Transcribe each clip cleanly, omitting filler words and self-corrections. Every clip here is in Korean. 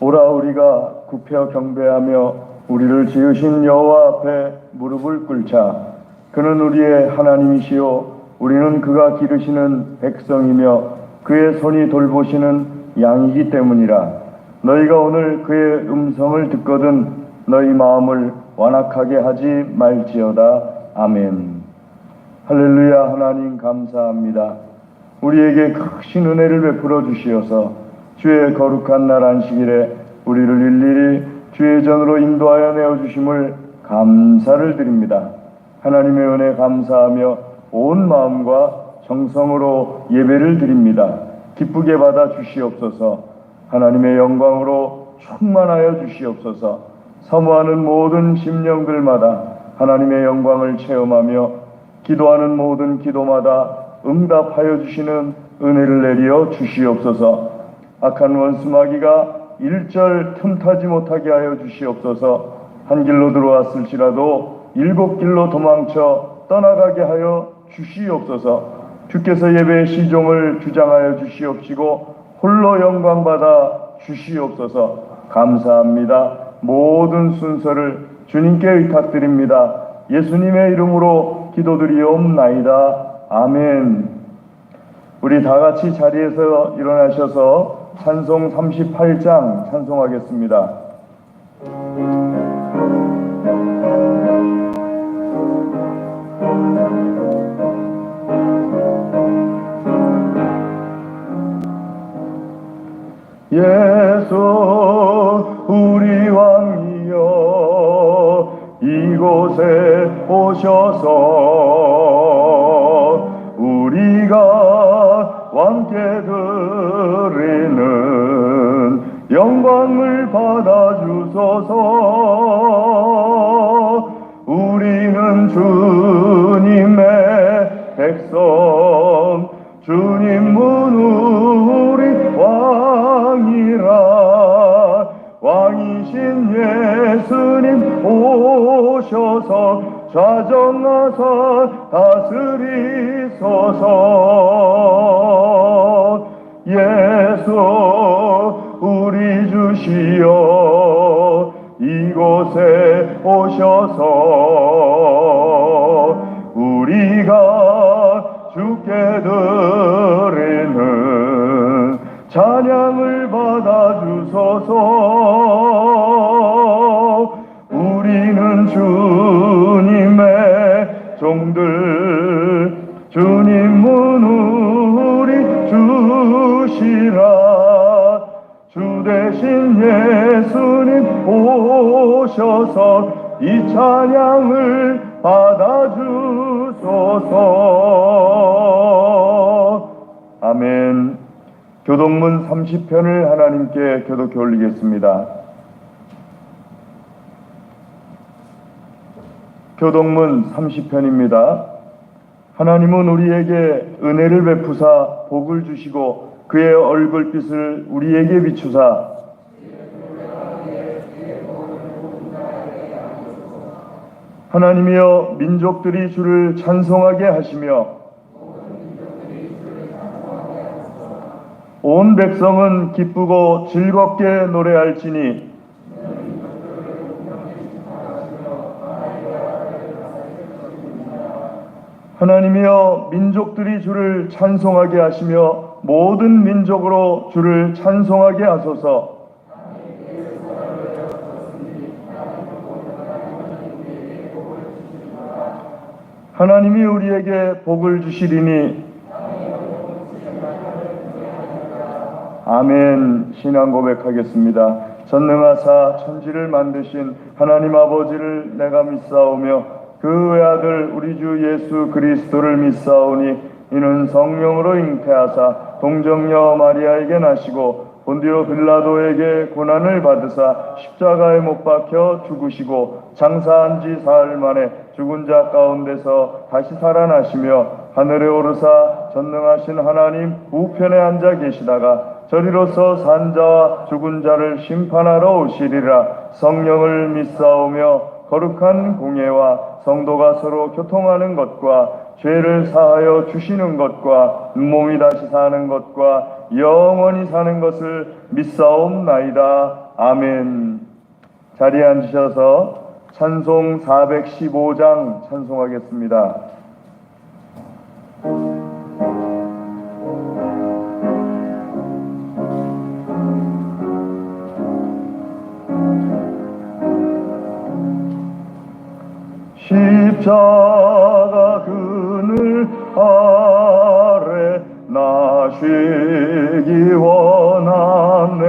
오라 우리가 굽혀 경배하며 우리를 지으신 여호와 앞에 무릎을 꿇자. 그는 우리의 하나님이시요 우리는 그가 기르시는 백성이며 그의 손이 돌보시는 양이기 때문이라. 너희가 오늘 그의 음성을 듣거든 너희 마음을 완악하게 하지 말지어다. 아멘. 할렐루야. 하나님 감사합니다. 우리에게 크신 은혜를 베풀어 주시어서 주의 거룩한 날 안식일에 우리를 일일이 주의 전으로 인도하여 내어주심을 감사를 드립니다. 하나님의 은혜 감사하며 온 마음과 정성으로 예배를 드립니다. 기쁘게 받아 주시옵소서. 하나님의 영광으로 충만하여 주시옵소서. 사모하는 모든 심령들마다 하나님의 영광을 체험하며 기도하는 모든 기도마다 응답하여 주시는 은혜를 내려 주시옵소서. 악한 원수 마귀가 일절 틈타지 못하게 하여 주시옵소서. 한 길로 들어왔을지라도 일곱 길로 도망쳐 떠나가게 하여 주시옵소서. 주께서 예배의 시종을 주장하여 주시옵시고 홀로 영광받아 주시옵소서. 감사합니다. 모든 순서를 주님께 의탁드립니다. 예수님의 이름으로 기도드리옵나이다. 아멘. 우리 다같이 자리에서 일어나셔서 찬송 38장 찬송하겠습니다. 예수 우리 왕이여 이곳에 오셔서 우리가 왕께 드리는 영광을 받아주소서. 우리는 주님의 백성 주님은 우리 왕이라. 왕이신 예수님 오셔서 좌정하사 다스리소서. 예수 우리 주시여 이곳에 오셔서 우리가 주께 드리는 찬양을 받아주소서. 우리는 주님의 종들 주님은 우리 주시라. 주 대신 예수님 오셔서 이 찬양을 받아주소서. 아멘. 교동문 30편을 하나님께 교독해 올리겠습니다. 교동문 30편입니다. 하나님은 우리에게 은혜를 베푸사 복을 주시고 그의 얼굴빛을 우리에게 비추사 하나님이여 민족들이 주를 찬송하게 하시며 온 백성은 기쁘고 즐겁게 노래할지니 하나님이여 민족들이 주를 찬송하게 하시며 모든 민족으로 주를 찬송하게 하소서. 하나님이 우리에게 복을 주시리니 아멘. 신앙 고백하겠습니다. 전능하사 천지를 만드신 하나님 아버지를 내가 믿사오며 그 외아들 우리 주 예수 그리스도를 믿사오니 이는 성령으로 잉태하사 동정녀 마리아에게 나시고 본디오 빌라도에게 고난을 받으사 십자가에 못 박혀 죽으시고 장사한 지 사흘 만에 죽은 자 가운데서 다시 살아나시며 하늘에 오르사 전능하신 하나님 우편에 앉아 계시다가 저리로서 산 자와 죽은 자를 심판하러 오시리라. 성령을 믿사오며 거룩한 공예와 성도가 서로 교통하는 것과 죄를 사하여 주시는 것과 몸이 다시 사는 것과 영원히 사는 것을 믿사옵나이다. 아멘. 자리에 앉으셔서 찬송 415장 찬송하겠습니다. 십자가 그늘 아래 나 쉬기 원하네.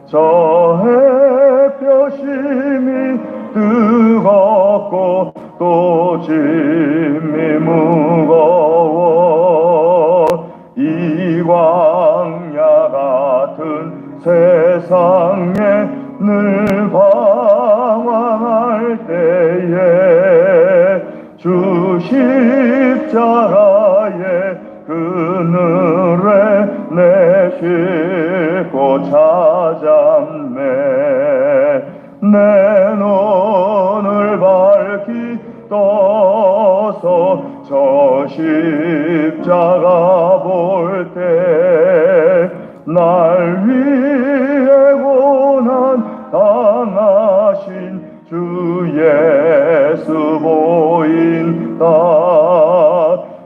저 햇볕이 뜨겁고 또 짐이 무거워 이 광야 같은 세상에 늘 방황할 때에 주 십자가의 그늘에 내 쉴곳 찾았네. 내 눈을 밝히 떠서 저 십자가 볼 때 날 위해 고난 당하신 주 예수 보인다.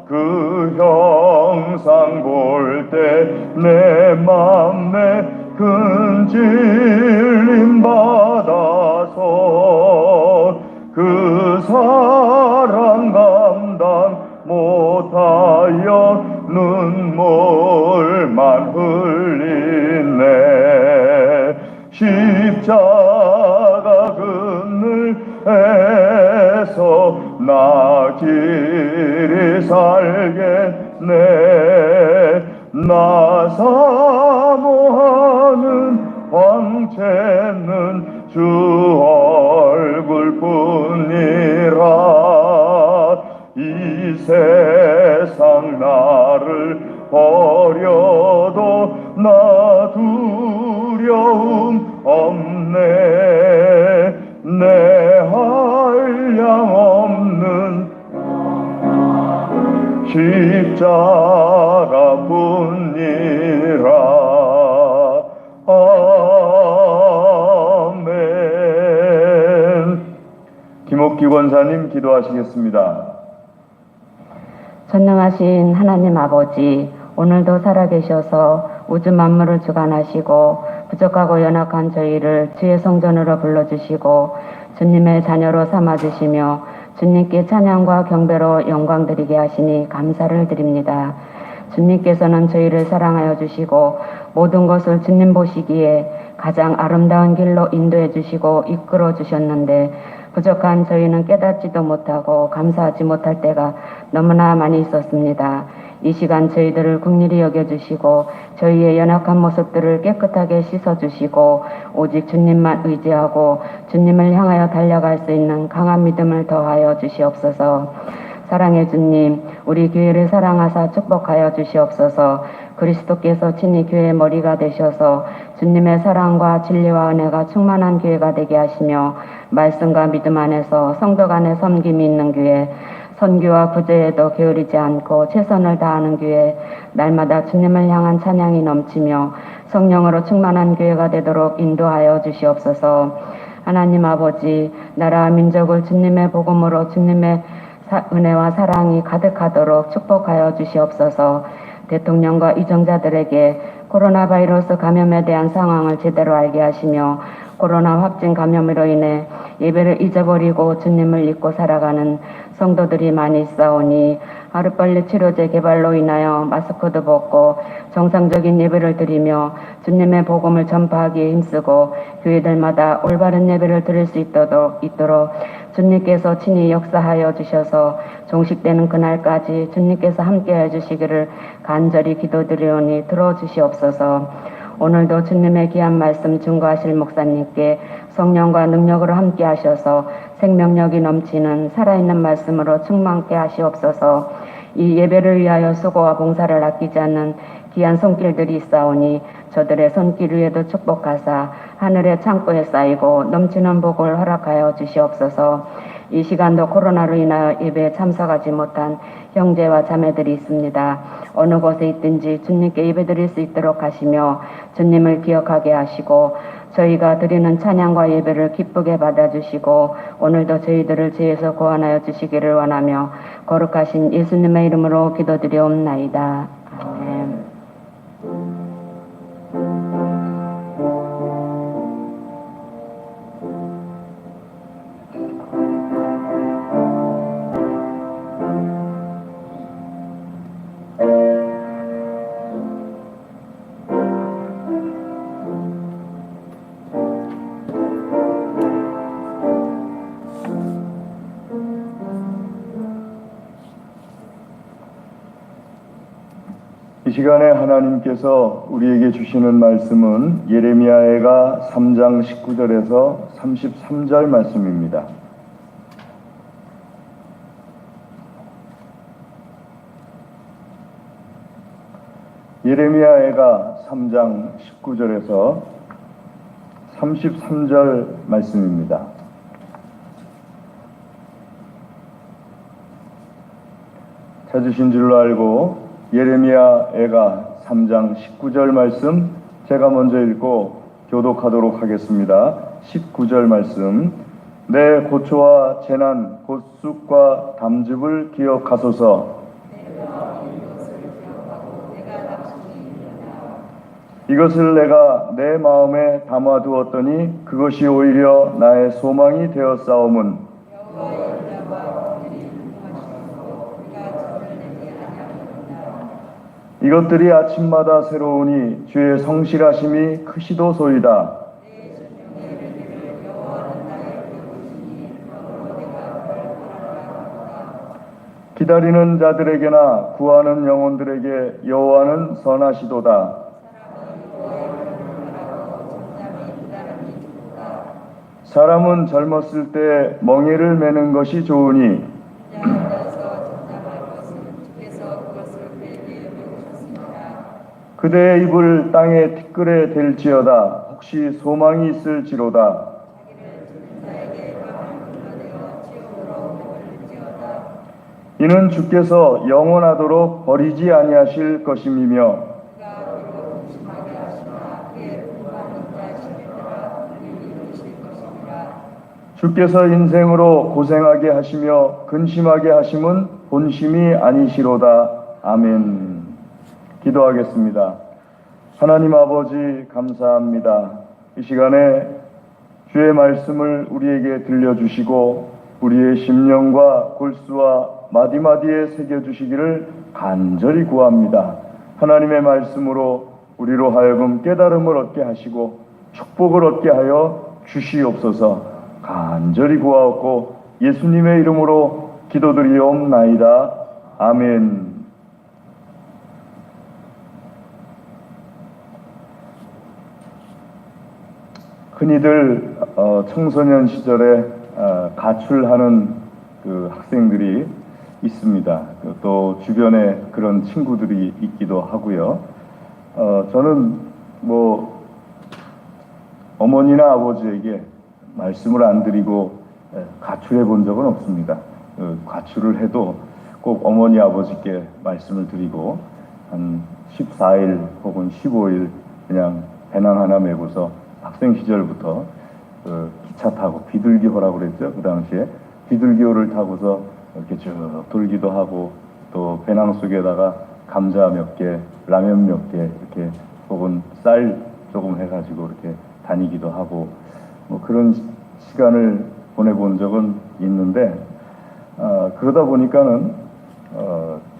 그 형상 볼 때 내 맘에 큰 질림 받아서 그 사랑 감당 못하여 눈물만 흘리네. 십자가 그늘에서 나 길이 살겠네. 나 사모하는 황체는 주 얼굴뿐이라. 이 세상 나를 버려도 나 두려움 없네. 내 한량 없는 십자가 뿐이라. 아멘. 김옥기 권사님 기도하시겠습니다. 전능하신 하나님 아버지, 오늘도 살아계셔서 우주 만물을 주관하시고 부족하고 연약한 저희를 주의 성전으로 불러주시고 주님의 자녀로 삼아주시며 주님께 찬양과 경배로 영광드리게 하시니 감사를 드립니다. 주님께서는 저희를 사랑하여 주시고 모든 것을 주님 보시기에 가장 아름다운 길로 인도해 주시고 이끌어 주셨는데 부족한 저희는 깨닫지도 못하고 감사하지 못할 때가 너무나 많이 있었습니다. 이 시간 저희들을 긍휼히 여겨주시고 저희의 연약한 모습들을 깨끗하게 씻어주시고 오직 주님만 의지하고 주님을 향하여 달려갈 수 있는 강한 믿음을 더하여 주시옵소서. 사랑의 주님, 우리 교회를 사랑하사 축복하여 주시옵소서. 그리스도께서 친히 교회의 머리가 되셔서 주님의 사랑과 진리와 은혜가 충만한 교회가 되게 하시며 말씀과 믿음 안에서 성도 간의 섬김이 있는 교회, 선교와 구제에도 게으르지 않고 최선을 다하는 교회, 날마다 주님을 향한 찬양이 넘치며 성령으로 충만한 교회가 되도록 인도하여 주시옵소서. 하나님 아버지, 나라와 민족을 주님의 복음으로 주님의 은혜와 사랑이 가득하도록 축복하여 주시옵소서. 대통령과 이정자들에게 코로나 바이러스 감염에 대한 상황을 제대로 알게 하시며 코로나 확진 감염으로 인해 예배를 잊어버리고 주님을 잊고 살아가는 성도들이 많이 있사오니 하루빨리 치료제 개발로 인하여 마스크도 벗고 정상적인 예배를 드리며 주님의 복음을 전파하기에 힘쓰고 교회들마다 올바른 예배를 드릴 수 있도록 주님께서 친히 역사하여 주셔서 종식되는 그날까지 주님께서 함께해 주시기를 간절히 기도드리오니 들어주시옵소서. 오늘도 주님의 귀한 말씀 증거하실 목사님께 성령과 능력으로 함께 하셔서 생명력이 넘치는 살아있는 말씀으로 충만케 하시옵소서. 이 예배를 위하여 수고와 봉사를 아끼지 않는 귀한 손길들이 있사오니 저들의 손길 위에도 축복하사 하늘의 창고에 쌓이고 넘치는 복을 허락하여 주시옵소서. 이 시간도 코로나로 인하여 예배에 참석하지 못한 형제와 자매들이 있습니다. 어느 곳에 있든지 주님께 예배드릴 수 있도록 하시며 주님을 기억하게 하시고 저희가 드리는 찬양과 예배를 기쁘게 받아주시고 오늘도 저희들을 죄에서 구원하여 주시기를 원하며 거룩하신 예수님의 이름으로 기도드리옵나이다. 아멘. 이 시간에 하나님께서 우리에게 주시는 말씀은 예레미야애가 3장 19절에서 33절 말씀입니다. 예레미야애가 3장 19절에서 33절 말씀입니다. 찾으신 줄로 알고 예레미야애가 3장 19절 말씀 제가 먼저 읽고 교독하도록 하겠습니다. 19절 말씀 내 고초와 재난 곧 쑥과 담즙을 기억하소서. 이것을 내가 내 마음에 담아두었더니 그것이 오히려 나의 소망이 되었사오문. 이것들이 아침마다 새로우니 주의 성실하심이 크시도소이다. 기다리는 자들에게나 구하는 영혼들에게 여호와는 선하시도다. 사람은 젊었을 때 멍에를 매는 것이 좋으니 그대의 입을 땅에 티끌에 댈지어다. 혹시 소망이 있을지로다. 이는 주께서 영원하도록 버리지 아니하실 것임이며 주께서 인생으로 고생하게 하시며 근심하게 하심은 본심이 아니시로다. 아멘. 기도하겠습니다. 하나님 아버지 감사합니다. 이 시간에 주의 말씀을 우리에게 들려주시고 우리의 심령과 골수와 마디마디에 새겨주시기를 간절히 구합니다. 하나님의 말씀으로 우리로 하여금 깨달음을 얻게 하시고 축복을 얻게 하여 주시옵소서. 간절히 구하옵고 예수님의 이름으로 기도드리옵나이다. 아멘. 흔히들 청소년 시절에 가출하는 그 학생들이 있습니다. 또 주변에 그런 친구들이 있기도 하고요. 저는 뭐 어머니나 아버지에게 말씀을 안 드리고 가출해 본 적은 없습니다. 가출을 해도 꼭 어머니 아버지께 말씀을 드리고 한 14일 혹은 15일 그냥 배낭 하나 메고서 학생 시절부터 기차 타고 비둘기호라고 그랬죠. 그 당시에 비둘기호를 타고서 이렇게 쭉 돌기도 하고 또 배낭 속에다가 감자 몇 개, 라면 몇 개 이렇게 혹은 쌀 조금 해가지고 이렇게 다니기도 하고 뭐 그런 시간을 보내본 적은 있는데 그러다 보니까는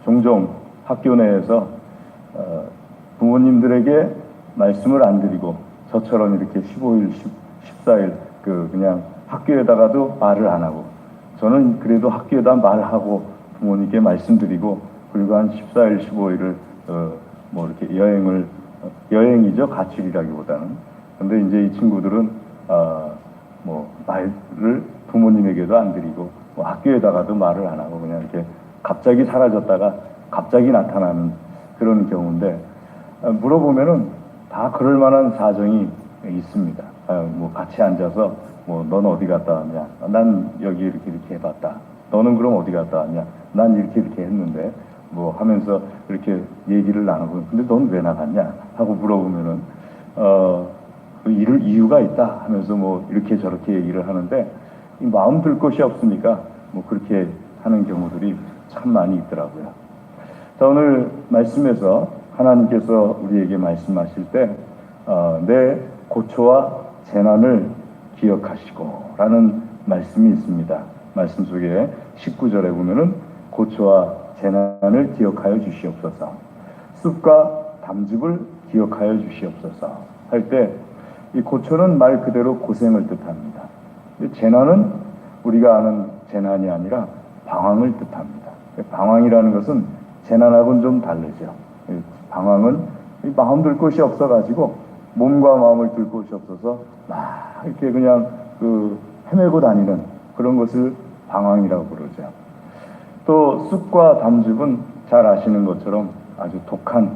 종종 학교 내에서 부모님들에게 말씀을 안 드리고 저처럼 이렇게 15일, 14일 그냥 학교에다가도 말을 안 하고 저는 그래도 학교에다 말하고 부모님께 말씀드리고 그리고 한 14일, 15일을 뭐 이렇게 여행이죠. 가출이라기보다는. 근데 이제 이 친구들은 뭐 말을 부모님에게도 안 드리고 뭐 학교에다가도 말을 안 하고 그냥 이렇게 갑자기 사라졌다가 갑자기 나타나는 그런 경우인데 물어보면은 다 그럴 만한 사정이 있습니다. 뭐 같이 앉아서 뭐 넌 어디 갔다 왔냐? 난 여기 이렇게 해봤다. 너는 그럼 어디 갔다 왔냐? 난 이렇게 했는데 뭐 하면서 이렇게 얘기를 나누고, 근데 넌 왜 나갔냐? 하고 물어보면은 그 이유가 있다 하면서 뭐 이렇게 저렇게 얘기를 하는데, 이 마음 들 곳이 없으니까 뭐 그렇게 하는 경우들이 참 많이 있더라고요. 자, 오늘 말씀에서 하나님께서 우리에게 말씀하실 때 내 고초와 재난을 기억하시고 라는 말씀이 있습니다. 말씀 속에 19절에 보면은 고초와 재난을 기억하여 주시옵소서, 쑥과 담즙을 기억하여 주시옵소서 할 때, 이 고초는 말 그대로 고생을 뜻합니다. 재난은 우리가 아는 재난이 아니라 방황을 뜻합니다. 방황이라는 것은 재난하고는 좀 다르죠. 방황은 마음 둘 곳이 없어가지고, 몸과 마음을 둘 곳이 없어서 막 이렇게 그냥 헤매고 다니는 그런 것을 방황이라고 부르죠. 또 쑥과 담즙은 잘 아시는 것처럼 아주 독한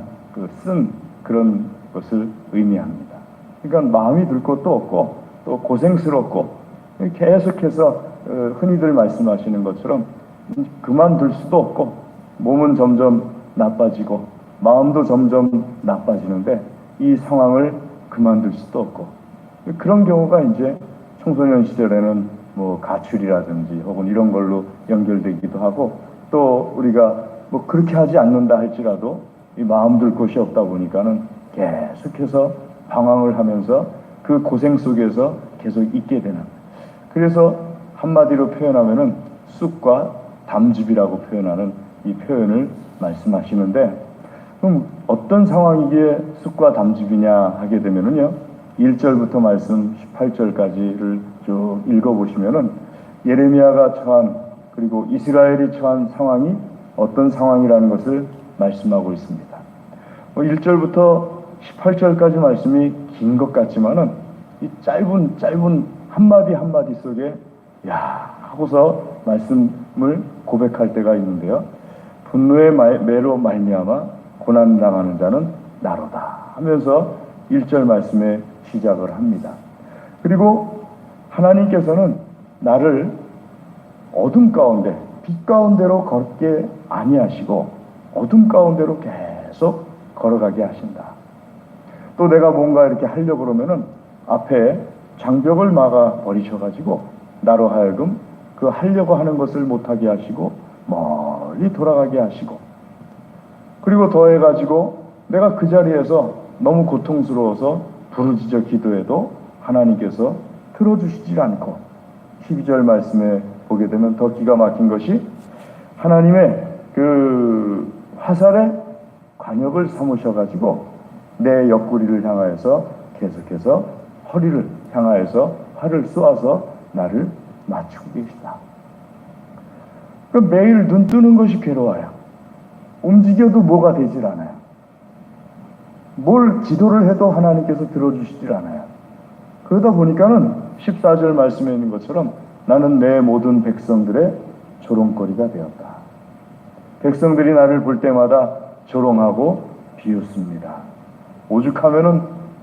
쓴 그런 것을 의미합니다. 그러니까 마음이 들 곳도 없고 또 고생스럽고, 계속해서 흔히들 말씀하시는 것처럼 그만둘 수도 없고, 몸은 점점 나빠지고 마음도 점점 나빠지는데 이 상황을 그만둘 수도 없고, 그런 경우가 이제 청소년 시절에는 뭐 가출이라든지 혹은 이런 걸로 연결되기도 하고, 또 우리가 뭐 그렇게 하지 않는다 할지라도 이 마음 둘 곳이 없다 보니까는 계속해서 방황을 하면서 그 고생 속에서 계속 있게 되는, 그래서 한마디로 표현하면은 쑥과 담즙이라고 표현하는 이 표현을 말씀하시는데, 그럼 어떤 상황이기에 쑥과 담즙이냐 하게 되면은요, 1절부터 말씀 18절까지를 쭉 읽어보시면은 예레미야가 처한, 그리고 이스라엘이 처한 상황이 어떤 상황이라는 것을 말씀하고 있습니다. 1절부터 18절까지 말씀이 긴 것 같지만은 이 짧은 한마디 한마디 속에 야 하고서 말씀을 고백할 때가 있는데요. 분노의 매로 말미암아 고난당하는 자는 나로다 하면서 1절 말씀에 시작을 합니다. 그리고 하나님께서는 나를 어둠 가운데, 빛 가운데로 걷게 아니하시고 어둠 가운데로 계속 걸어가게 하신다. 또 내가 뭔가 이렇게 하려고 그러면은 앞에 장벽을 막아 버리셔가지고 나로 하여금 그 하려고 하는 것을 못하게 하시고 멀리 돌아가게 하시고, 그리고 더해가지고 내가 그 자리에서 너무 고통스러워서 부르짖어 기도해도 하나님께서 들어주시질 않고, 12절 말씀에 보게 되면 더 기가 막힌 것이 하나님의 그 화살에 관역을 삼으셔가지고 내 옆구리를 향하여서 계속해서 허리를 향하여서 활을 쏘아서 나를 맞추고 계시다. 매일 눈 뜨는 것이 괴로워요. 움직여도 뭐가 되질 않아요. 뭘 기도를 해도 하나님께서 들어주시질 않아요. 그러다 보니까는 14절 말씀에 있는 것처럼 나는 내 모든 백성들의 조롱거리가 되었다. 백성들이 나를 볼 때마다 조롱하고 비웃습니다. 오죽하면은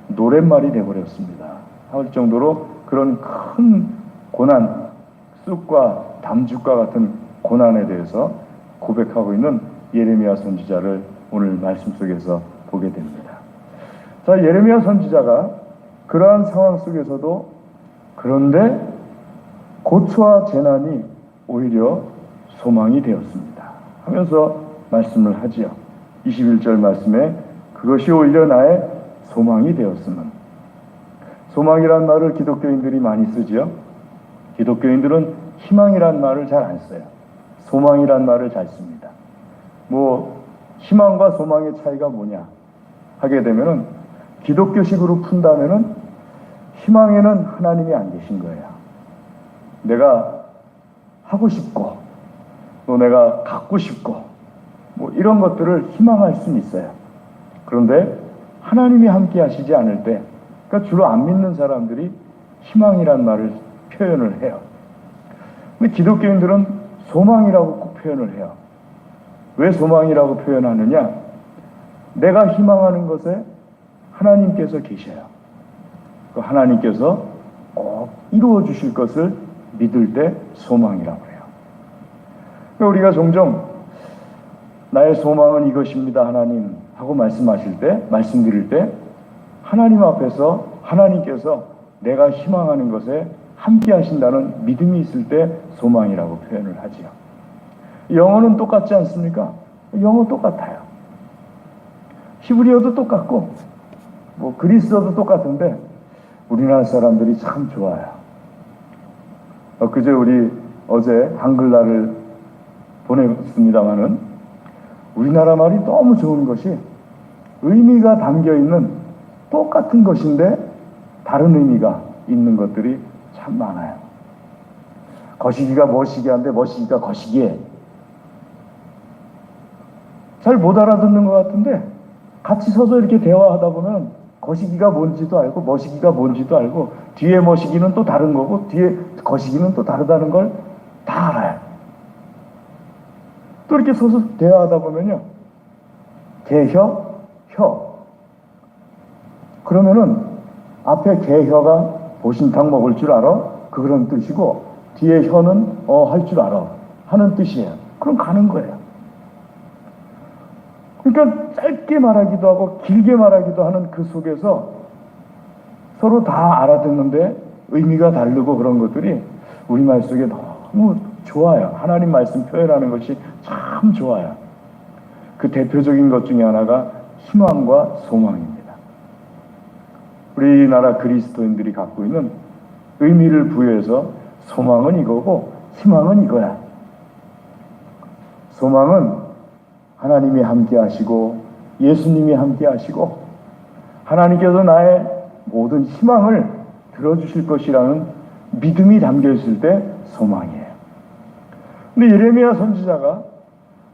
노랫말이 되어버렸습니다. 할 정도로 그런 큰 고난, 쑥과 담즙과 같은 고난에 대해서 고백하고 있는 예레미야 선지자를 오늘 말씀 속에서 보게 됩니다. 자, 예레미야 선지자가 그러한 상황 속에서도 그런데 고초와 재난이 오히려 소망이 되었습니다 하면서 말씀을 하지요. 21절 말씀에 그것이 오히려 나의 소망이 되었으면. 소망이란 말을 기독교인들이 많이 쓰지요. 기독교인들은 희망이란 말을 잘 안 써요. 소망이란 말을 잘 씁니다. 뭐 희망과 소망의 차이가 뭐냐 하게 되면은 기독교식으로 푼다면은 희망에는 하나님이 안 계신 거예요. 내가 하고 싶고 또 내가 갖고 싶고 뭐 이런 것들을 희망할 수는 있어요. 그런데 하나님이 함께 하시지 않을 때, 그러니까 주로 안 믿는 사람들이 희망이란 말을 표현을 해요. 근데 기독교인들은 소망이라고 꼭 표현을 해요. 왜 소망이라고 표현하느냐? 내가 희망하는 것에 하나님께서 계셔요. 그 하나님께서 꼭 이루어 주실 것을 믿을 때 소망이라고 해요. 우리가 종종 나의 소망은 이것입니다 하나님 하고 말씀드릴 때 하나님 앞에서 하나님께서 내가 희망하는 것에 함께 하신다는 믿음이 있을 때 소망이라고 표현을 하지요. 영어는 똑같지 않습니까? 영어 똑같아요. 히브리어도 똑같고 그리스어도 똑같은데 우리나라 사람들이 참 좋아요. 그제 우리 어제 한글날을 보냈습니다마는 우리나라 말이 너무 좋은 것이 의미가 담겨있는 똑같은 것인데 다른 의미가 있는 것들이 참 많아요. 거시기가 머시기한데 머시기가 거시기해. 잘 못 알아듣는 것 같은데 같이 서서 이렇게 대화하다 보면 거시기가 뭔지도 알고 머시기가 뭔지도 알고 뒤에 머시기는 또 다른 거고 뒤에 거시기는 또 다르다는 걸 다 알아요. 또 이렇게 서서 대화하다 보면요. 개혀, 혀. 그러면은 앞에 개혀가 보신탕 먹을 줄 알아? 그런 뜻이고 뒤에 혀는 할 줄 알아 하는 뜻이에요. 그럼 가는 거예요. 그러니까 짧게 말하기도 하고 길게 말하기도 하는 그 속에서 서로 다 알아듣는데 의미가 다르고 그런 것들이 우리말 속에 너무 좋아요. 하나님 말씀 표현하는 것이 참 좋아요. 그 대표적인 것 중에 하나가 희망과 소망입니다. 우리나라 그리스도인들이 갖고 있는 의미를 부여해서 소망은 이거고 희망은 이거야. 소망은 하나님이 함께 하시고 예수님이 함께 하시고 하나님께서 나의 모든 희망을 들어주실 것이라는 믿음이 담겨 있을 때 소망이에요. 근데 예레미야 선지자가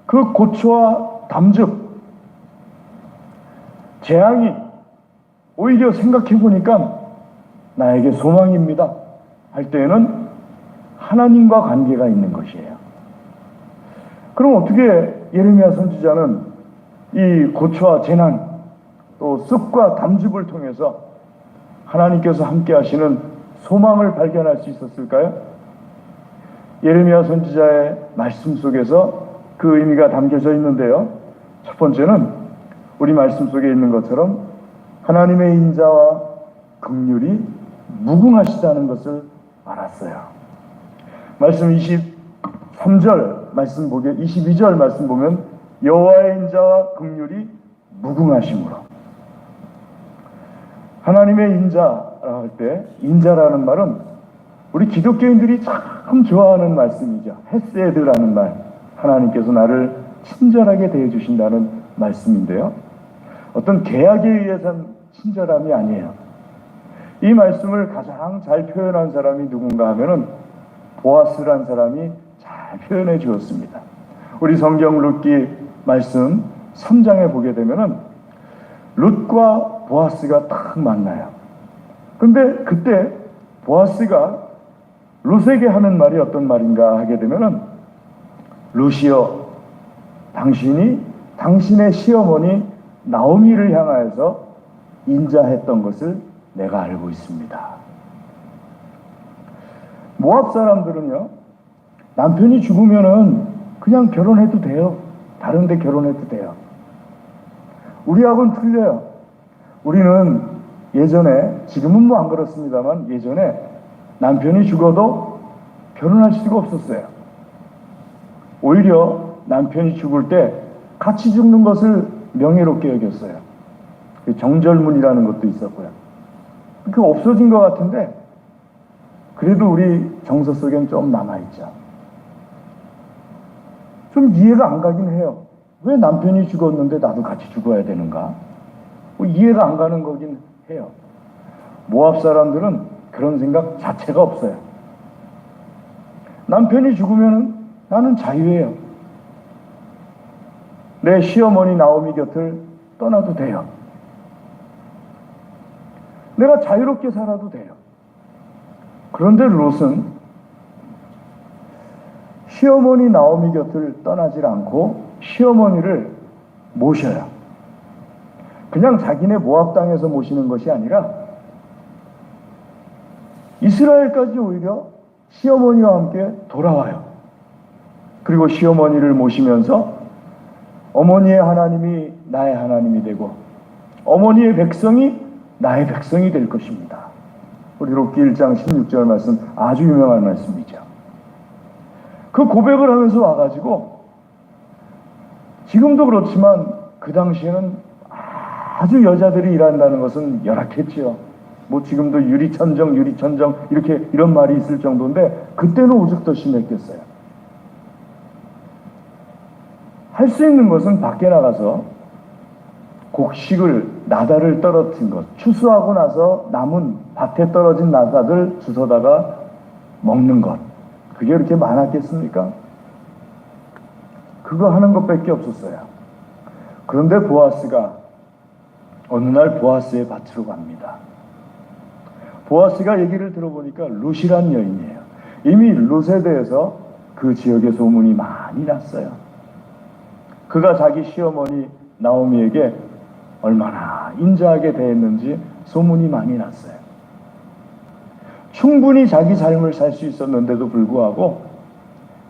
그 고초와 담즙, 재앙이 오히려 생각해 보니까 나에게 소망입니다 할 때에는 하나님과 관계가 있는 것이에요. 그럼 어떻게 예레미야 선지자는 이 고초와 재난 또 습과 담즙을 통해서 하나님께서 함께 하시는 소망을 발견할 수 있었을까요? 예레미야 선지자의 말씀 속에서 그 의미가 담겨져 있는데요. 첫 번째는 우리 말씀 속에 있는 것처럼 하나님의 인자와 긍휼이 무궁하시다는 것을 알았어요. 말씀 23절 말씀 보게 22절 말씀 보면 여호와의 인자와 긍휼이 무궁하심으로 하나님의 인자라고 할 때 인자라는 말은 우리 기독교인들이 참 좋아하는 말씀이죠. 헤세드라는 말, 하나님께서 나를 친절하게 대해주신다는 말씀인데요. 어떤 계약에 의해서는 친절함이 아니에요. 이 말씀을 가장 잘 표현한 사람이 누군가 하면은 보아스란 사람이 잘 표현해 주었습니다. 우리 성경 룻기 말씀 3장에 보게 되면은 룻과 보아스가 딱 만나요. 근데 그때 보아스가 룻에게 하는 말이 어떤 말인가 하게 되면은 룻이여 당신이 당신의 시어머니 나오미를 향하여서 인자했던 것을 내가 알고 있습니다. 모압 사람들은요, 남편이 죽으면은 그냥 결혼해도 돼요. 다른 데 결혼해도 돼요. 우리하고는 틀려요. 우리는 예전에, 지금은 뭐 안 그렇습니다만 예전에 남편이 죽어도 결혼할 수가 없었어요. 오히려 남편이 죽을 때 같이 죽는 것을 명예롭게 여겼어요. 정절문이라는 것도 있었고요. 그게 없어진 것 같은데 그래도 우리 정서 속엔 좀 남아있죠. 좀 이해가 안 가긴 해요. 왜 남편이 죽었는데 나도 같이 죽어야 되는가? 뭐 이해가 안 가는 거긴 해요. 모압 사람들은 그런 생각 자체가 없어요. 남편이 죽으면 나는 자유해요. 내 시어머니 나오미 곁을 떠나도 돼요. 내가 자유롭게 살아도 돼요. 그런데 롯은 시어머니 나오미 곁을 떠나질 않고 시어머니를 모셔요. 그냥 자기네 모압 땅에서 모시는 것이 아니라 이스라엘까지 오히려 시어머니와 함께 돌아와요. 그리고 시어머니를 모시면서 어머니의 하나님이 나의 하나님이 되고 어머니의 백성이 나의 백성이 될 것입니다. 우리 록기 1장 16절 말씀 아주 유명한 말씀이죠. 그 고백을 하면서 와가지고 지금도 그렇지만 그 당시에는 아주 여자들이 일한다는 것은 열악했지요. 뭐 지금도 유리천정 이렇게 이런 말이 있을 정도인데 그때는 오죽 더 심했겠어요. 할 수 있는 것은 밖에 나가서 곡식을 나달을 떨어뜨린 것, 추수하고 나서 남은 밭에 떨어진 나달을 주워다가 먹는 것, 그게 그렇게 많았겠습니까? 그거 하는 것밖에 없었어요. 그런데 보아스가 어느 날 보아스의 밭으로 갑니다. 보아스가 얘기를 들어보니까 룻이란 여인이에요. 이미 룻에 대해서 그 지역에 소문이 많이 났어요. 그가 자기 시어머니 나오미에게 얼마나 인자하게 대했는지 소문이 많이 났어요. 충분히 자기 삶을 살 수 있었는데도 불구하고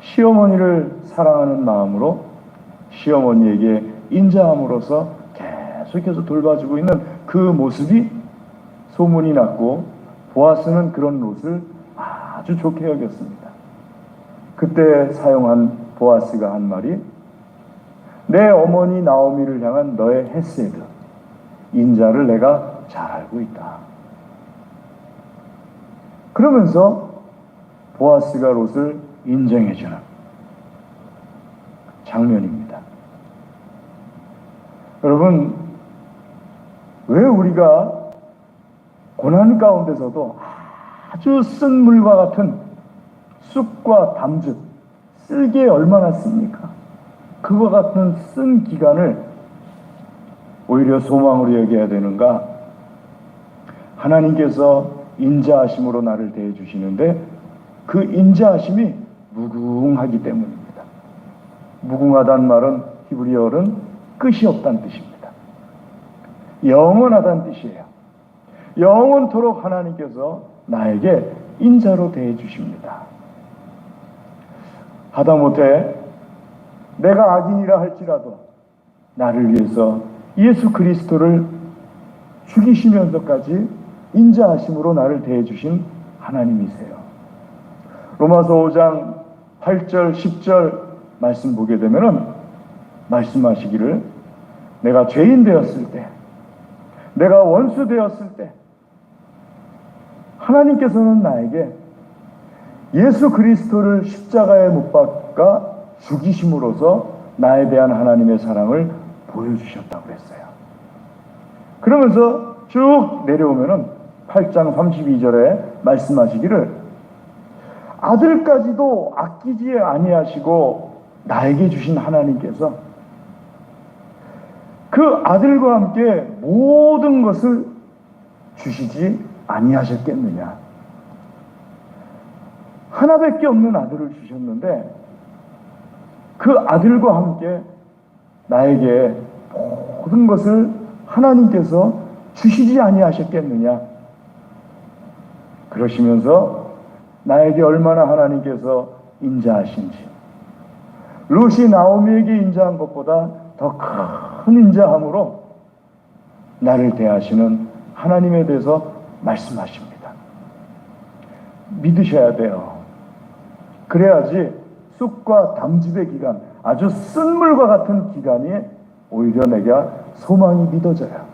시어머니를 사랑하는 마음으로 시어머니에게 인자함으로써 계속해서 돌봐주고 있는 그 모습이 소문이 났고 보아스는 그런 룻을 아주 좋게 여겼습니다. 그때 사용한 보아스가 한 말이 내 어머니 나오미를 향한 너의 헤세드, 인자를 내가 잘 알고 있다. 그러면서 보아스가 롯을 인정해주는 장면입니다. 여러분, 왜 우리가 고난 가운데서도 아주 쓴 물과 같은 쑥과 담즙, 쓸개 얼마나 씁니까? 그와 같은 쓴 기간을 오히려 소망으로 여겨야 되는가? 하나님께서 인자하심으로 나를 대해주시는데 그 인자하심이 무궁하기 때문입니다. 무궁하다는 말은 히브리어는 끝이 없다는 뜻입니다. 영원하다는 뜻이에요. 영원토록 하나님께서 나에게 인자로 대해주십니다. 하다못해 내가 악인이라 할지라도 나를 위해서 예수 그리스도를 죽이시면서까지 인자하심으로 나를 대해주신 하나님이세요. 로마서 5장 8절 10절 말씀 보게 되면은 말씀하시기를 내가 죄인 되었을 때, 내가 원수 되었을 때 하나님께서는 나에게 예수 그리스도를 십자가에 못 박아 죽이심으로써 나에 대한 하나님의 사랑을 보여주셨다고 그랬어요. 그러면서 쭉 내려오면은 8장 32절에 말씀하시기를 아들까지도 아끼지 아니하시고 나에게 주신 하나님께서 그 아들과 함께 모든 것을 주시지 아니하셨겠느냐. 하나밖에 없는 아들을 주셨는데 그 아들과 함께 나에게 모든 것을 하나님께서 주시지 아니하셨겠느냐. 그러시면서 나에게 얼마나 하나님께서 인자하신지, 룻이 나오미에게 인자한 것보다 더 큰 인자함으로 나를 대하시는 하나님에 대해서 말씀하십니다. 믿으셔야 돼요. 그래야지 쑥과 담즙의 기간, 아주 쓴 물과 같은 기간이 오히려 내가 소망이 믿어져요.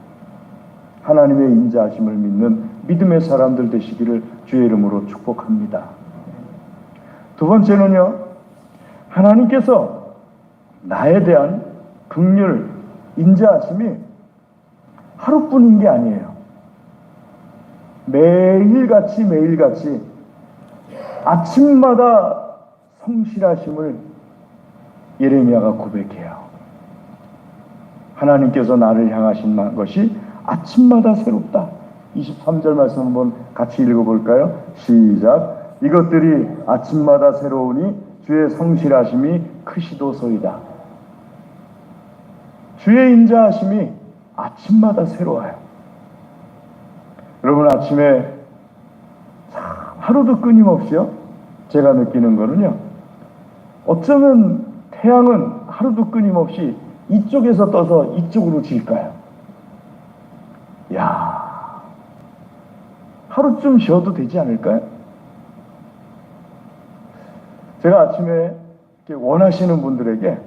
하나님의 인자하심을 믿는 믿음의 사람들 되시기를 주의 이름으로 축복합니다. 두 번째는요, 하나님께서 나에 대한 긍휼, 인자하심이 하루뿐인 게 아니에요. 매일같이 아침마다 성실하심을 예레미야가 고백해요. 하나님께서 나를 향하신 것이 아침마다 새롭다. 23절 말씀 한번 같이 읽어볼까요? 시작. 이것들이 아침마다 새로우니 주의 성실하심이 크시도소이다. 주의 인자하심이 아침마다 새로워요. 여러분, 아침에 하루도 끊임없이요. 제가 느끼는 거는요. 어쩌면 태양은 하루도 끊임없이 이쪽에서 떠서 이쪽으로 질까요? 야, 하루쯤 쉬어도 되지 않을까요? 제가 아침에 원하시는 분들에게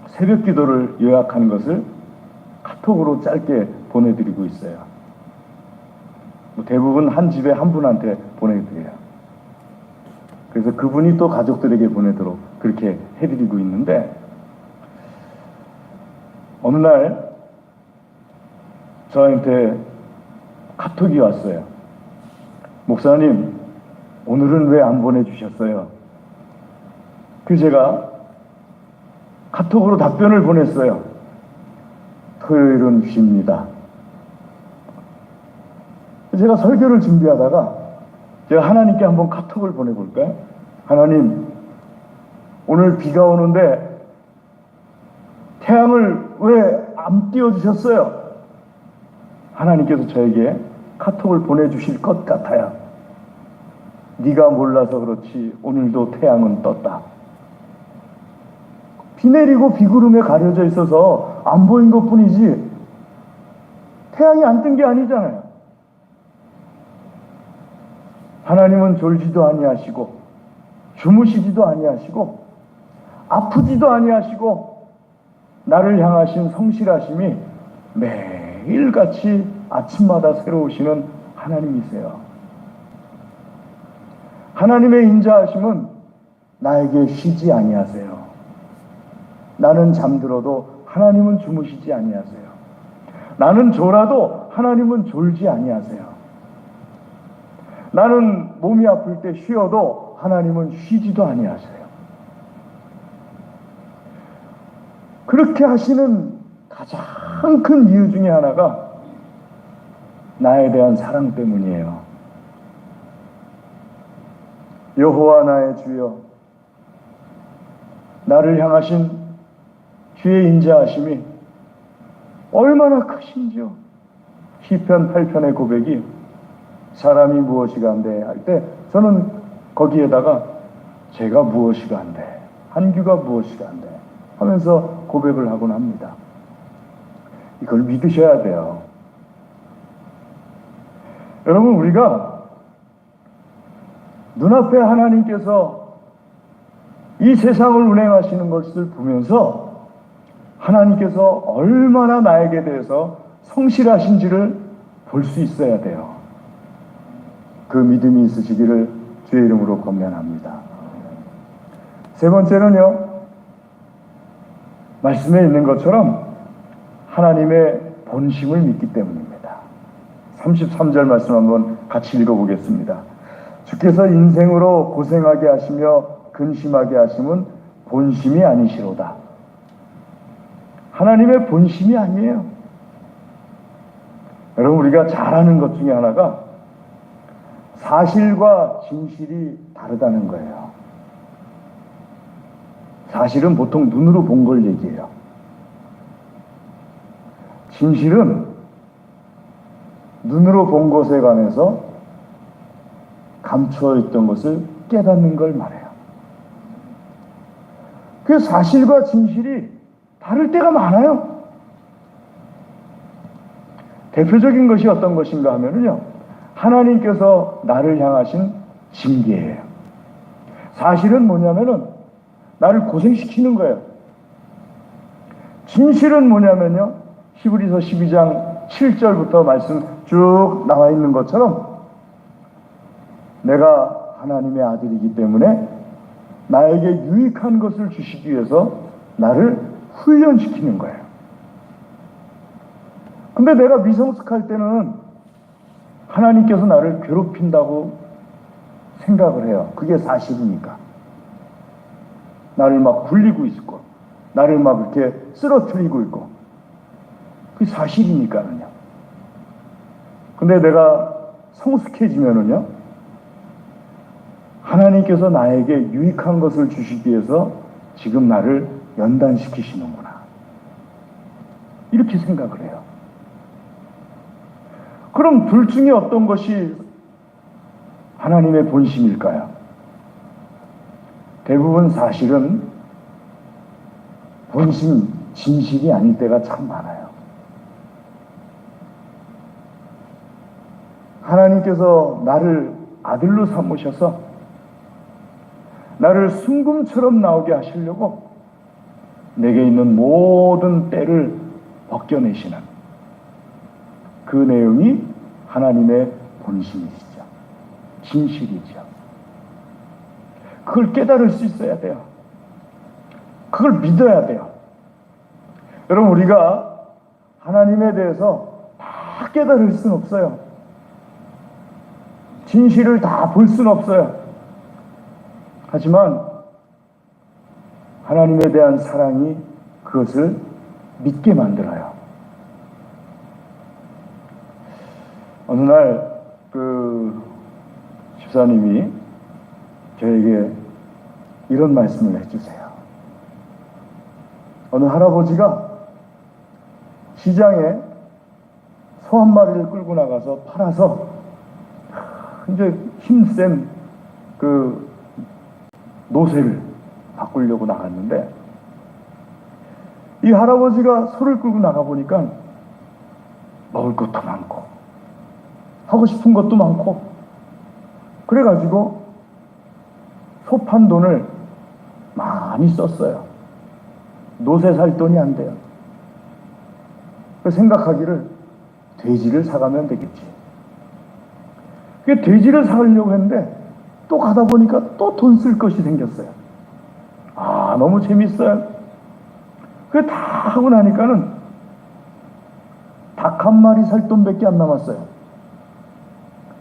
새벽 기도를 요약한 것을 카톡으로 짧게 보내드리고 있어요. 대부분 한 집에 한 분한테 보내드려요. 그래서 그분이 또 가족들에게 보내도록 그렇게 해드리고 있는데, 어느 날 저한테 카톡이 왔어요. 목사님, 오늘은 왜 안 보내주셨어요? 그래서 제가 카톡으로 답변을 보냈어요. 토요일은 쉽니다. 제가 설교를 준비하다가 제가 하나님께 한번 카톡을 보내볼까요? 하나님, 오늘 비가 오는데 태양을 왜 안 띄워주셨어요? 하나님께서 저에게 카톡을 보내주실 것 같아요. 네가 몰라서 그렇지 오늘도 태양은 떴다. 비 내리고 비구름에 가려져 있어서 안 보인 것뿐이지 태양이 안 뜬 게 아니잖아요. 하나님은 졸지도 아니하시고 주무시지도 아니하시고 아프지도 아니하시고 나를 향하신 성실하심이 매일같이 아침마다 새로우시는 하나님이세요. 하나님의 인자하심은 나에게 쉬지 아니하세요. 나는 잠들어도 하나님은 주무시지 아니하세요. 나는 졸아도 하나님은 졸지 아니하세요. 나는 몸이 아플 때 쉬어도 하나님은 쉬지도 아니하세요. 그렇게 하시는 가장 큰 이유 중에 하나가 나에 대한 사랑 때문이에요. 여호와 나의 주여, 나를 향하신 주의 인자하심이 얼마나 크신지요. 시편 8편의 고백이 사람이 무엇이가 한데 할 때 저는 거기에다가 제가 무엇이가 한데 한규가 무엇이가 한데 하면서 고백을 하곤 합니다. 이걸 믿으셔야 돼요. 여러분, 우리가 눈앞에 하나님께서 이 세상을 운행하시는 것을 보면서 하나님께서 얼마나 나에게 대해서 성실하신지를 볼 수 있어야 돼요. 그 믿음이 있으시기를 주의 이름으로 권면합니다. 세 번째는요, 말씀에 있는 것처럼 하나님의 본심을 믿기 때문입니다. 33절 말씀 한번 같이 읽어보겠습니다. 주께서 인생으로 고생하게 하시며 근심하게 하심은 본심이 아니시로다. 하나님의 본심이 아니에요. 여러분, 우리가 잘 아는 것 중에 하나가 사실과 진실이 다르다는 거예요. 사실은 보통 눈으로 본 걸 얘기해요. 진실은 눈으로 본 것에 관해서 감추어 있던 것을 깨닫는 걸 말해요. 그 사실과 진실이 다를 때가 많아요. 대표적인 것이 어떤 것인가 하면요, 하나님께서 나를 향하신 징계예요. 사실은 뭐냐면은 나를 고생시키는 거예요. 진실은 뭐냐면요, 히브리서 12장 7절부터 말씀 쭉 나와 있는 것처럼 내가 하나님의 아들이기 때문에 나에게 유익한 것을 주시기 위해서 나를 훈련시키는 거예요. 근데 내가 미성숙할 때는 하나님께서 나를 괴롭힌다고 생각을 해요. 그게 사실이니까. 나를 막 굴리고 있고 나를 막 이렇게 쓰러뜨리고 있고 그게 사실이니까는요. 근데 내가 성숙해지면은요, 하나님께서 나에게 유익한 것을 주시기 위해서 지금 나를 연단시키시는구나, 이렇게 생각을 해요. 그럼 둘 중에 어떤 것이 하나님의 본심일까요? 대부분 사실은 본심, 진실이 아닐 때가 참 많아요. 하나님께서 나를 아들로 삼으셔서 나를 순금처럼 나오게 하시려고 내게 있는 모든 때를 벗겨내시는 그 내용이 하나님의 본심이시죠. 진실이죠. 그걸 깨달을 수 있어야 돼요. 그걸 믿어야 돼요. 여러분, 우리가 하나님에 대해서 다 깨달을 수는 없어요. 진실을 다 볼 수는 없어요. 하지만 하나님에 대한 사랑이 그것을 믿게 만들어요. 어느 날 집사님이 저에게 이런 말씀을 해주세요. 어느 할아버지가 시장에 소 한 마리를 끌고 나가서 팔아서 이제 힘센 노새를 바꾸려고 나갔는데, 이 할아버지가 소를 끌고 나가보니까 먹을 것도 많고 하고 싶은 것도 많고, 그래가지고 소 판 돈을 많이 썼어요. 노새 살 돈이 안 돼요. 그래서 생각하기를 돼지를 사가면 되겠지. 그 돼지를 사려고 했는데 또 가다 보니까 또 돈 쓸 것이 생겼어요. 너무 재밌어요. 그게 다 하고 나니까는 닭 한 마리 살 돈밖에 안 남았어요.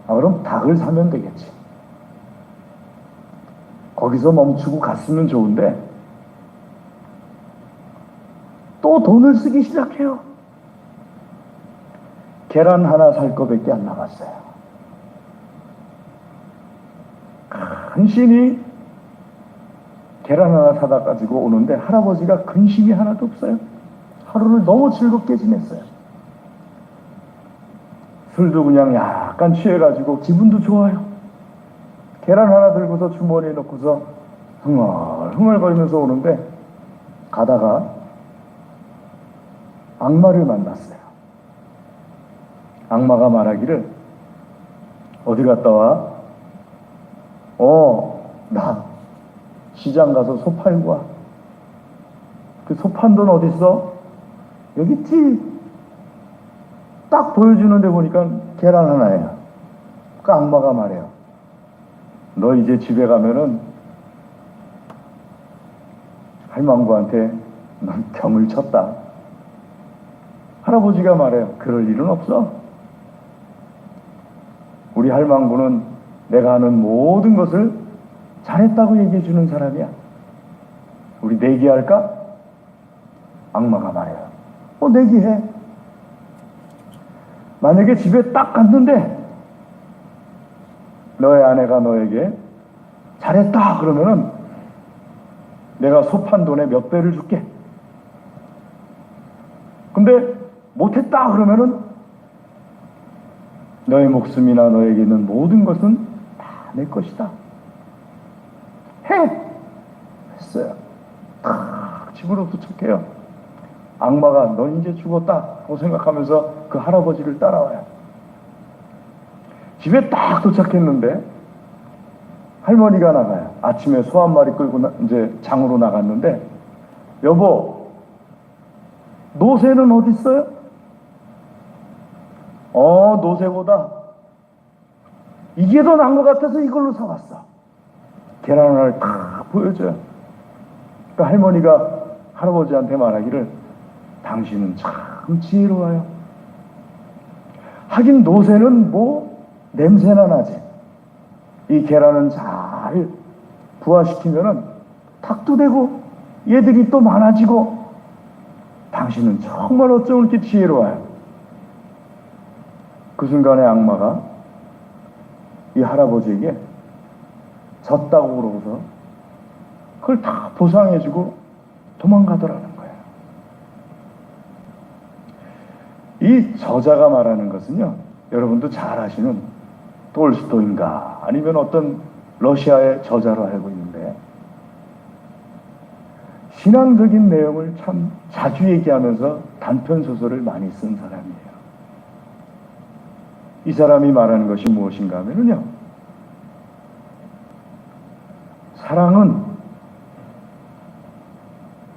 그럼 닭을 사면 되겠지. 거기서 멈추고 갔으면 좋은데 또 돈을 쓰기 시작해요. 계란 하나 살 거밖에 안 남았어요. 간신히 계란 하나 사다 가지고 오는데 할아버지가 근심이 하나도 없어요. 하루를 너무 즐겁게 지냈어요. 술도 그냥 약간 취해가지고 기분도 좋아요. 계란 하나 들고서 주머니에 넣고서 흥얼흥얼거리면서 오는데 가다가 악마를 만났어요. 악마가 말하기를, 어디 갔다 와? 나 시장 가서 소 팔고 와. 그 소 판 돈 어딨어? 여기 있지. 딱 보여주는데 보니까 계란 하나예요. 그 악마가 말해요. 너 이제 집에 가면은 할망구한테 넌 병을 쳤다. 할아버지가 말해요. 그럴 일은 없어. 우리 할망구는 내가 하는 모든 것을 잘했다고 얘기해 주는 사람이야. 우리 내기할까? 악마가 말해요. 내기해. 만약에 집에 딱 갔는데 너의 아내가 너에게 잘했다 그러면은 내가 소 판 돈의 몇 배를 줄게. 근데 못했다 그러면은 너의 목숨이나 너에게 있는 모든 것은 다 내 것이다. 했어요. 딱 집으로 도착해요. 악마가 넌 이제 죽었다 하고 생각하면서 그 할아버지를 따라와요. 집에 딱 도착했는데 할머니가 나가요. 아침에 소 한 마리 끌고 이제 장으로 나갔는데, 여보, 노새는 어디 있어요? 노새보다 이게 더 나은 것 같아서 이걸로 사왔어. 계란 하나를 딱 보여줘요. 그러니까 할머니가 할아버지한테 말하기를, 당신은 참 지혜로워요. 하긴 노새는 냄새나 나지. 이 계란은 잘 부화시키면은 탁도 되고 얘들이 또 많아지고, 당신은 정말 어쩜 이렇게 지혜로워요. 그 순간에 악마가 이 할아버지에게 졌다고 그러고서 그걸 다 보상해주고 도망가더라는 거예요. 이 저자가 말하는 것은요, 여러분도 잘 아시는 톨스토인가 아니면 어떤 러시아의 저자로 알고 있는데 신앙적인 내용을 참 자주 얘기하면서 단편 소설을 많이 쓴 사람이에요. 이 사람이 말하는 것이 무엇인가 하면요, 사랑은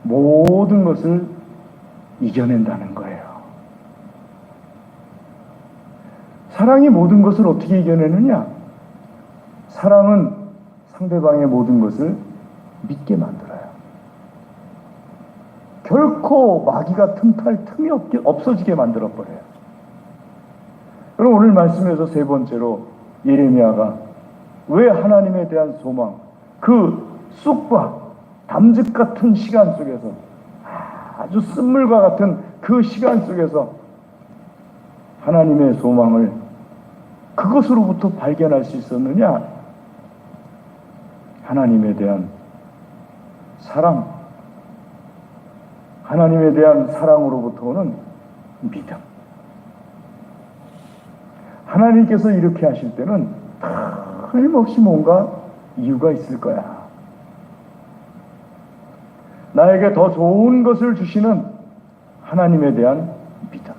모든 것을 이겨낸다는 거예요. 사랑이 모든 것을 어떻게 이겨내느냐? 사랑은 상대방의 모든 것을 믿게 만들어요. 결코 마귀가 틈탈 틈이 없어지게 만들어버려요. 그럼 오늘 말씀에서 세 번째로 예레미야가 왜 하나님에 대한 소망, 그 쑥과 담즙 같은 시간 속에서, 아주 쓴물과 같은 그 시간 속에서 하나님의 소망을 그것으로부터 발견할 수 있었느냐? 하나님에 대한 사랑, 하나님에 대한 사랑으로부터 오는 믿음. 하나님께서 이렇게 하실 때는 틀림없이 뭔가 이유가 있을 거야. 나에게 더 좋은 것을 주시는 하나님에 대한 믿음.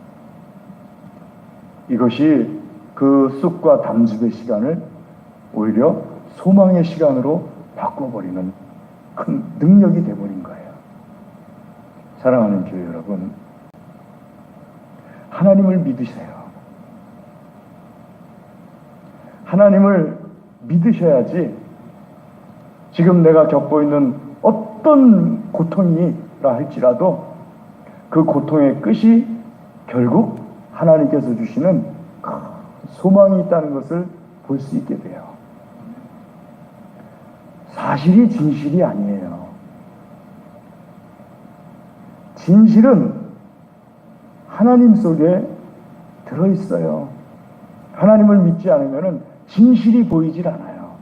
이것이 그 쑥과 담즙의 시간을 오히려 소망의 시간으로 바꿔버리는 큰 능력이 되어버린 거예요. 사랑하는 교회 여러분, 하나님을 믿으세요. 하나님을 믿으셔야지 지금 내가 겪고 있는 어떤 고통이라 할지라도 그 고통의 끝이 결국 하나님께서 주시는 소망이 있다는 것을 볼 수 있게 돼요. 사실이 진실이 아니에요. 진실은 하나님 속에 들어있어요. 하나님을 믿지 않으면 진실이 보이질 않아요.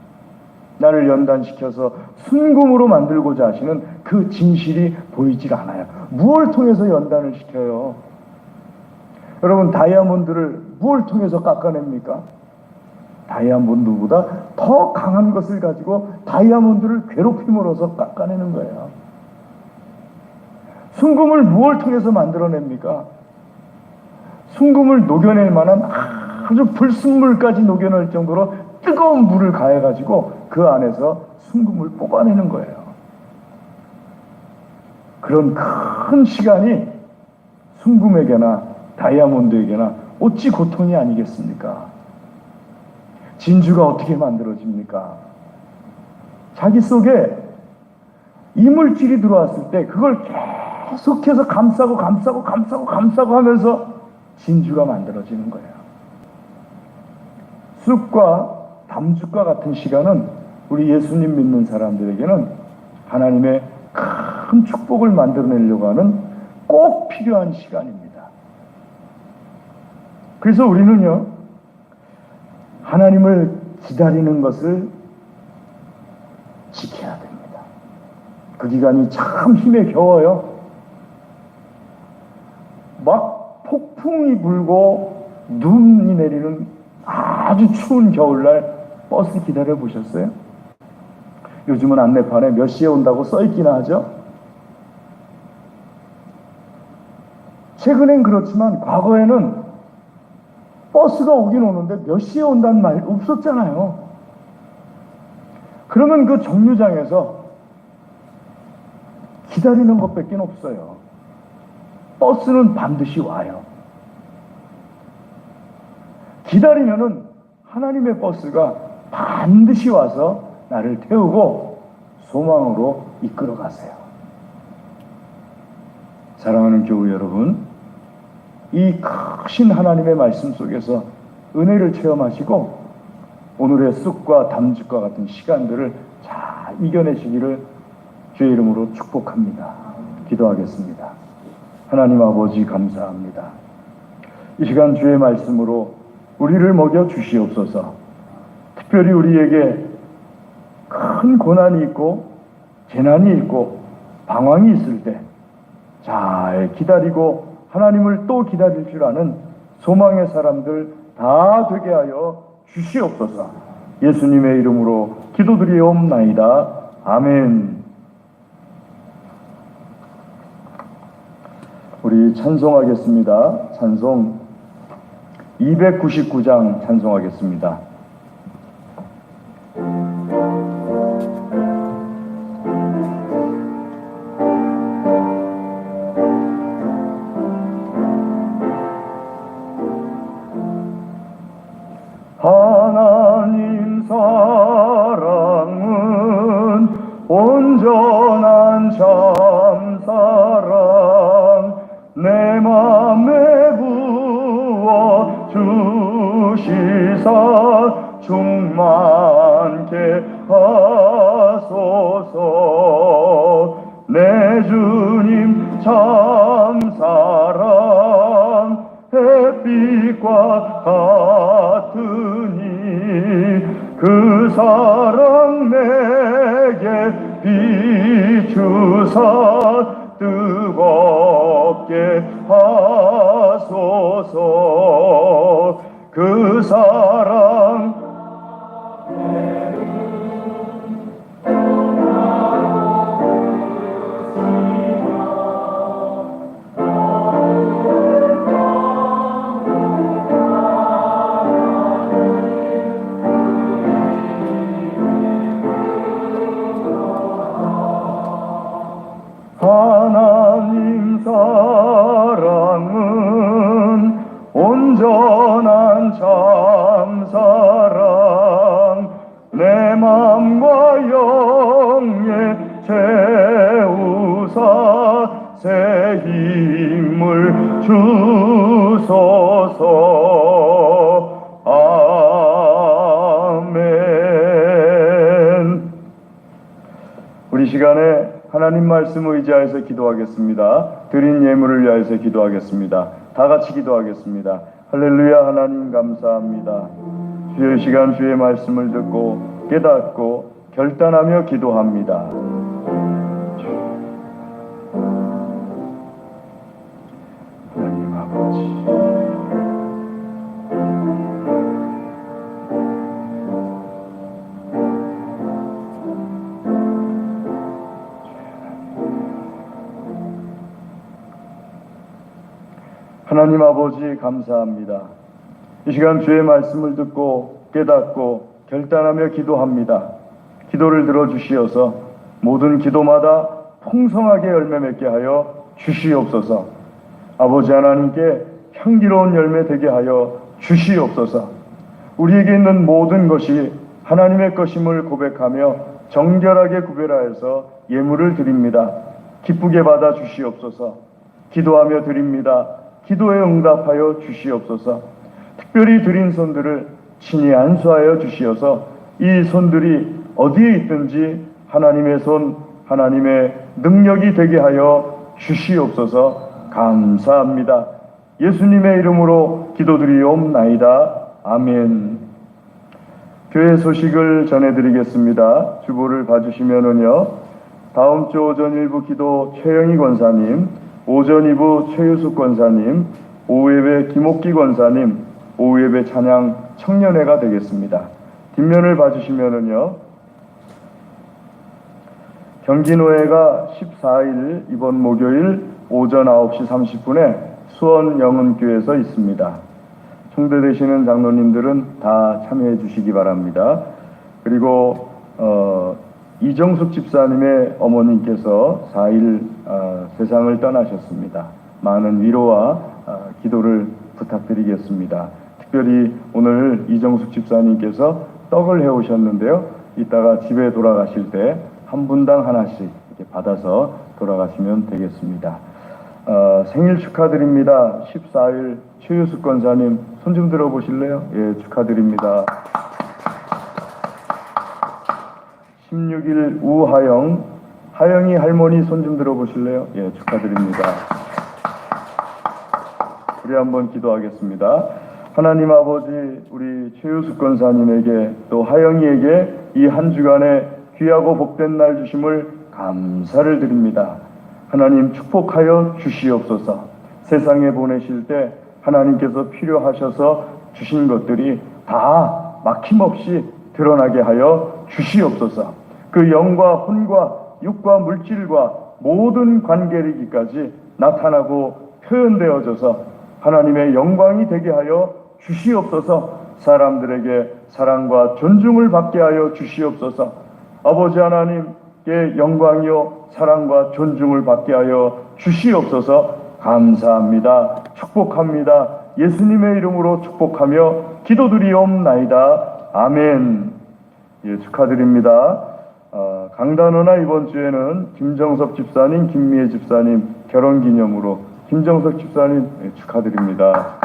나를 연단시켜서 순금으로 만들고자 하시는 그 진실이 보이질 않아요. 무엇을 통해서 연단을 시켜요? 여러분, 다이아몬드를 무엇을 통해서 깎아냅니까? 다이아몬드보다 더 강한 것을 가지고 다이아몬드를 괴롭힘으로써 깎아내는 거예요. 순금을 무엇을 통해서 만들어냅니까? 순금을 녹여낼 만한 아주 불순물까지 녹여낼 정도로 뜨거운 물을 가해가지고 그 안에서 순금을 뽑아내는 거예요. 그런 큰 시간이 순금에게나 다이아몬드에게나 어찌 고통이 아니겠습니까? 진주가 어떻게 만들어집니까? 자기 속에 이물질이 들어왔을 때 그걸 계속해서 감싸고 하면서 진주가 만들어지는 거예요. 쑥과 담즙과 같은 시간은 우리 예수님 믿는 사람들에게는 하나님의 큰 축복을 만들어내려고 하는 꼭 필요한 시간입니다. 그래서 우리는요, 하나님을 기다리는 것을 지켜야 됩니다. 그 기간이 참 힘에 겨워요. 막 폭풍이 불고 눈이 내리는 아주 추운 겨울날 버스 기다려 보셨어요? 요즘은 안내판에 몇 시에 온다고 써있기나 하죠? 최근엔 그렇지만 과거에는 버스가 오긴 오는데 몇 시에 온다는 말 없었잖아요. 그러면 그 정류장에서 기다리는 것밖에 없어요. 버스는 반드시 와요. 기다리면은 하나님의 버스가 반드시 와서 나를 태우고 소망으로 이끌어 가세요. 사랑하는 교우 여러분, 이 크신 하나님의 말씀 속에서 은혜를 체험하시고 오늘의 쑥과 담즙과 같은 시간들을 잘 이겨내시기를 주의 이름으로 축복합니다. 기도하겠습니다. 하나님 아버지 감사합니다. 이 시간 주의 말씀으로 우리를 먹여 주시옵소서. 특별히 우리에게 큰 고난이 있고 재난이 있고 방황이 있을 때 잘 기다리고 하나님을 또 기다릴 줄 아는 소망의 사람들 다 되게 하여 주시옵소서. 예수님의 이름으로 기도드리옵나이다. 아멘. 우리 찬송하겠습니다. 찬송 299장 찬송하겠습니다. 하나님 사랑은 온전한 참사랑 내 맘에 부어 주시사 충만케 하소서. 내 주님 참사랑 햇빛과 같으니 그 사랑 내게 비추사 뜨겁게 하소서. 그 사랑 하나님 사랑은 온전한 참사랑 내 맘과 영에 채우사 새 힘을 주소서. 아멘. 우리 시간에 하나님 말씀 의지하여서 기도하겠습니다. 드린 예물을 위하여서 기도하겠습니다. 다 같이 기도하겠습니다. 할렐루야. 하나님 감사합니다. 주의 시간 주의 말씀을 듣고 깨닫고 결단하며 기도합니다. 하나님 아버지, 하나님 아버지 감사합니다. 이 시간 주의 말씀을 듣고 깨닫고 결단하며 기도합니다. 기도를 들어주시어서 모든 기도마다 풍성하게 열매 맺게 하여 주시옵소서. 아버지 하나님께 향기로운 열매 되게 하여 주시옵소서. 우리에게 있는 모든 것이 하나님의 것임을 고백하며 정결하게 구별하여서 예물을 드립니다. 기쁘게 받아 주시옵소서. 기도하며 드립니다. 기도에 응답하여 주시옵소서. 특별히 드린 손들을 친히 안수하여 주시어서 이 손들이 어디에 있든지 하나님의 손, 하나님의 능력이 되게 하여 주시옵소서. 감사합니다. 예수님의 이름으로 기도드리옵나이다. 아멘. 교회 소식을 전해드리겠습니다. 주보를 봐주시면은요, 다음 주 오전 1부 기도 최영희 권사님, 오전 2부 최유숙 권사님, 오후 예배 김옥기 권사님, 오후 예배 찬양 청년회가 되겠습니다. 뒷면을 봐주시면은요, 경기노회가 14일 이번 목요일 오전 9시 30분에 수원 영은교회에서 있습니다. 총대되시는 장로님들은 다 참여해 주시기 바랍니다. 그리고 이정숙 집사님의 어머님께서 4일 세상을 떠나셨습니다. 많은 위로와 기도를 부탁드리겠습니다. 특별히 오늘 이정숙 집사님께서 떡을 해오셨는데요. 이따가 집에 돌아가실 때 한 분당 하나씩 이렇게 받아서 돌아가시면 되겠습니다. 생일 축하드립니다. 14일 최유숙 권사님 손 좀 들어보실래요? 예, 축하드립니다. 16일 우하영, 하영이 할머니 손 좀 들어보실래요? 예, 축하드립니다. 우리 한번 기도하겠습니다. 하나님 아버지, 우리 최유숙 권사님에게 또 하영이에게 이 한 주간에 귀하고 복된 날 주심을 감사를 드립니다. 하나님 축복하여 주시옵소서. 세상에 보내실 때 하나님께서 필요하셔서 주신 것들이 다 막힘없이 드러나게 하여 주시옵소서. 그 영과 혼과 육과 물질과 모든 관계이기까지 나타나고 표현되어져서 하나님의 영광이 되게 하여 주시옵소서. 사람들에게 사랑과 존중을 받게 하여 주시옵소서. 아버지 하나님께 영광이요 사랑과 존중을 받게 하여 주시옵소서. 감사합니다. 축복합니다. 예수님의 이름으로 축복하며 기도드리옵나이다. 아멘. 예, 축하드립니다. 강단원화 이번 주에는 김정석 집사님, 김미애 집사님 결혼기념으로 김정석 집사님 축하드립니다.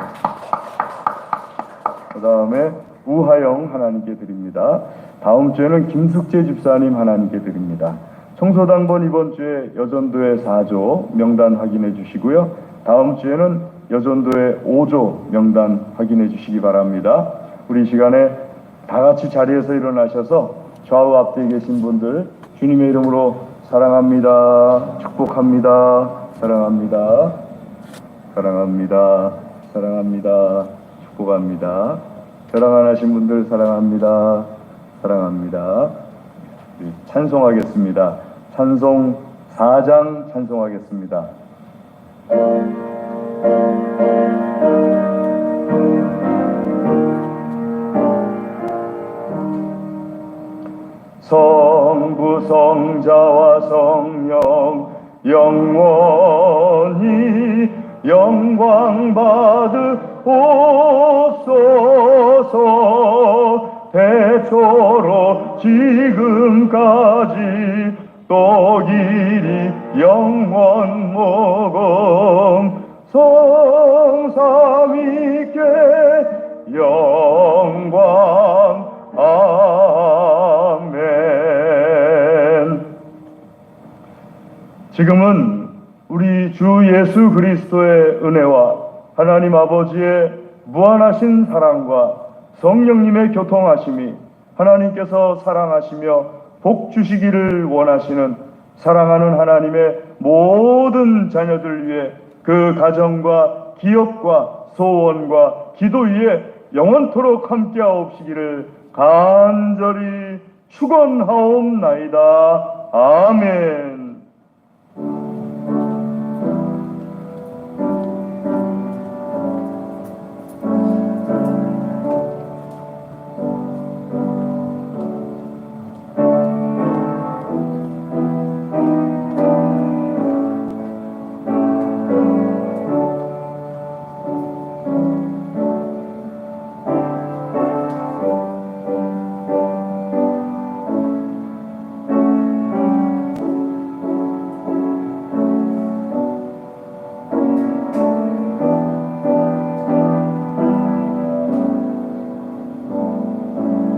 그 다음에 우하영 하나님께 드립니다. 다음 주에는 김숙재 집사님 하나님께 드립니다. 청소당번 이번 주에 여전도의 4조 명단 확인해 주시고요. 다음 주에는 여전도의 5조 명단 확인해 주시기 바랍니다. 우리 시간에 다 같이 자리에서 일어나셔서 좌우 앞뒤에 계신 분들 주님의 이름으로 사랑합니다. 축복합니다. 사랑합니다. 사랑합니다. 사랑합니다. 축복합니다. 결혼 안 하신 분들 사랑합니다. 사랑합니다. 찬송하겠습니다. 찬송 4장 찬송하겠습니다. 성부 성자와 성령 영원히 영광 받으옵소서. 대초로 지금까지 또 길이 영원 모금 성삼위께 영광 아멘. 지금은 우리 주 예수 그리스도의 은혜와 하나님 아버지의 무한하신 사랑과 성령님의 교통하심이 하나님께서 사랑하시며 복 주시기를 원하시는 사랑하는 하나님의 모든 자녀들 위해 그 가정과 기업과 소원과 기도 위에 영원토록 함께하옵시기를 간절히 축원하옵나이다. 아멘.